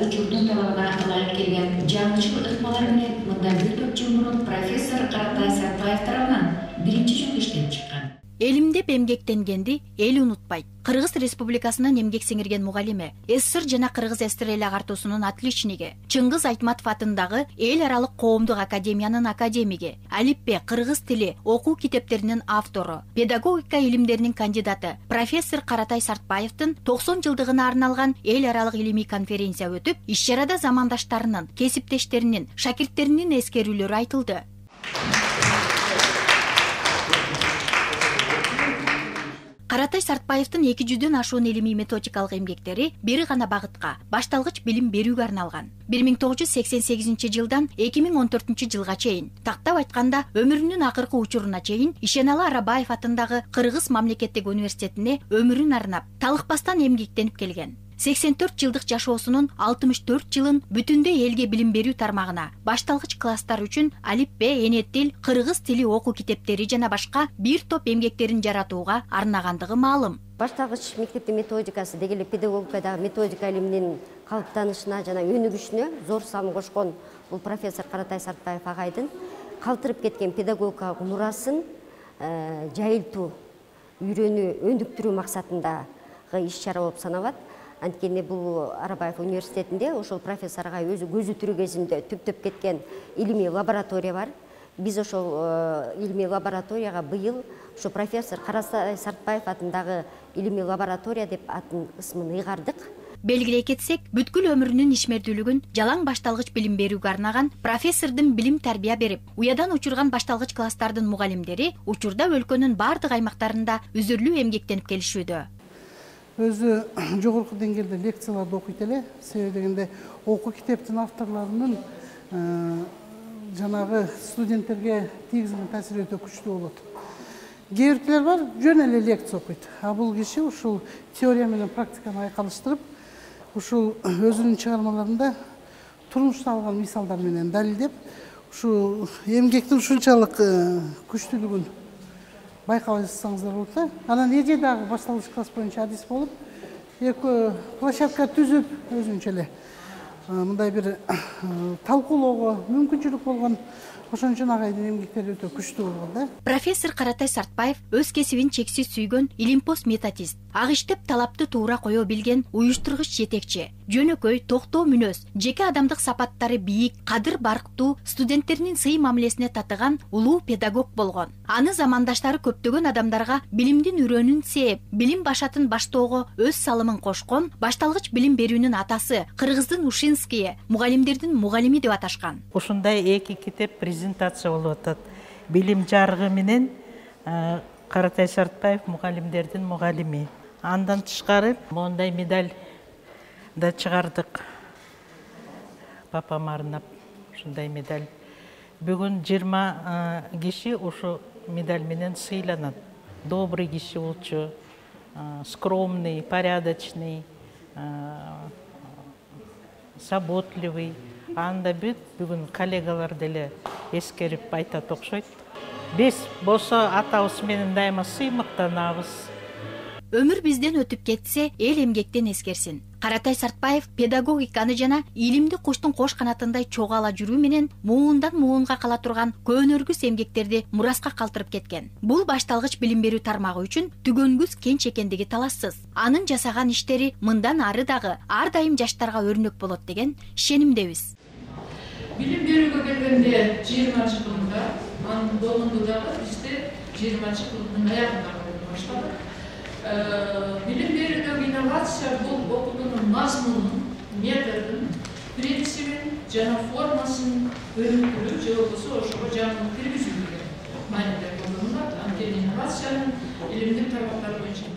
учурдун талабына ылайык келген жаңычыл ыкмалар менен мындан бир топ жыл мурун профессор Каратай Сартбаев тарабынан биринчи жолу иштелип чыккан. Элимдеп эмгектенгенди эл унутпайт. Кыргыз Республикасынын эмгек сиңирген мугалими, СССР жана Кыргыз ССР эл агартуусунун отличниги, Чыңгыз Айтматов атындагы эл аралык коомдук академиянын академиги, алипбе кыргыз тили окуу китептеринин автору, педагогика илимдеринин кандидаты профессор Каратай Сартбаевдин 90 жылдыгына арналган эл аралык илимий конференция өтүп, иш-чарада замандаштарынын, кесиптештеринин, шакирттеринин эскерүүлөрү айтылды. Каратай Сартбаевдин 200дөн ашуун илимий методикалык эмгектери бир гана багытка, башталгыч билим берүүгө арналган. 1988 жылдан 2014 жылга чейин, тактап айтканда өмүрүнүн акыркы учуруна чейин Ишеналы Арабаев атындагы Кыргыз мамлекеттик университетине өмүрүн арнап, талыкпастан эмгектенип келген. 84 жылдык жашоосунун 64 жылын бүтүндөй элге билим берүү тармагына, башталгыч класстар үчүн алипбе, эне тил, кыргыз тили окуу китептери жана башка бир топ эмгектерин жаратууга арнагандыгы маалым. Башталгыч мектептин методикасы дегеле педагогикадагы методика илиминин калыптанышына жана өнүгүшүнө зор салым кошкон бул профессор Каратай Сартбаев агайдын калтырып кеткен педагогикалык мурасын жайылтуу, үйрөнүү, өндүктүрүү максатындагы иш-чара болуп саналат. Анткени бул Арабаев университетинде ошол профессор агай өзү көзү тирүү кезинде түптөп кеткен илимий лаборатория бар. Биз ошол илимий лабораторияга быйыл ошо профессор Каратай Сартбаев атындагы илимий лаборатория деп атын ысмын ыйгардык. Белгилей кетсек, бүткүл өмүрүнүн ишмердүүлүгүн жалаң башталгыч билим берүүгө арнаган профессордун билим тарбия берип, уядан учурган башталгыч класстардын мугалимдери учурда өлкөнүн бардык аймактарында үзүрлүү эмгектенип келишүүдө. Өзү жогорку деңгээлде лекцияларды окуйт эле. Себеби дегенде окуу китептин авторлорунун жанагы студенттерге тийгизген таасири өтө күчтүү болот. Кээ биркилер бар, жөн эле лекция окуйт. А бул киши ушул теория менен практиканы айкалыштырып, ушул өзүнүн чыгармаларында турмуштан алган мисалдар менен далилдеп, ушул эмгектин ушунчалык күчтүүлүгүн байкап алсаңыздар болот да. Анан эже дагы башталгыч класс боюнча адис болуп, эки площадка түзүп, өзүнчө эле мындай бир талкуулоого мүмкүнчүлүк болгон. Ошон үчүн агайдын эмгектери өтө күчтүү болгон да. Профессор Каратай Сартбаев өз кесибин чексиз сүйгөн илимпоз методист, ак иштеп талапты туура кое билген уюштургуч жетекчи, жөнөкөй, токтоо мүнөз, жеке адамдык сапаттары бийик, кадыр барктуу, студенттеринин сый мамилесине татыган улуу педагог болгон. Аны замандаштары көптөгөн адамдарга билимдин үрөнүн сээп, билим башатын баштоого өз салымын кошкон башталгыч билим берүүнүн атасы, кыргыздын Ушинские, мугалимдердин мугалими деп аташкан. Ушундай эки китеп презентация болуп атат. Билим жарыгы менен Каратай Сартбаев мугалимдердин мугалими. Андан тышкары мондай медаль да чыгардык. Папам арнап ушундай медаль. Бүгүн 20 киши ушу медаль менен сыйланат. Добрый киши болчу, скромный, порядочный, заботливый. Анда бүгүн коллегалар деле эскерип айтат окшойт. Биз болсо атабыз менен дайыма сыймыктанабыз. Өмүр бизден өтүп кетсе, эл эмгектен эскерсин. Каратай Сартбаев педагогиканы жана илимди куштун кош канатындай чогала жүрүү менен муундан муунга кала турган көөнөргүс эмгектерди мураска калтырып кеткен. Бул башталгыч билим берүү тармагы үчүн түгөнгүс кенч экендиги талассыз. Анын жасаган иштери мындан ары дагы ар дайым жаштарга өрнөк болот деген ишенимдебиз. Билим берүүгө келгенде 20-жылында, анын долунду дагы бизде 20-жылдын аягында баштады. Билим берүүдөгү инновация бул окуунун мазмунун, методун, принцибин жана формасын өнүктүрүү же болбосо ошого жаңылык киргизүү деген мааниде колдонулат. Анткени инновациянын илимдик тармактары боюнча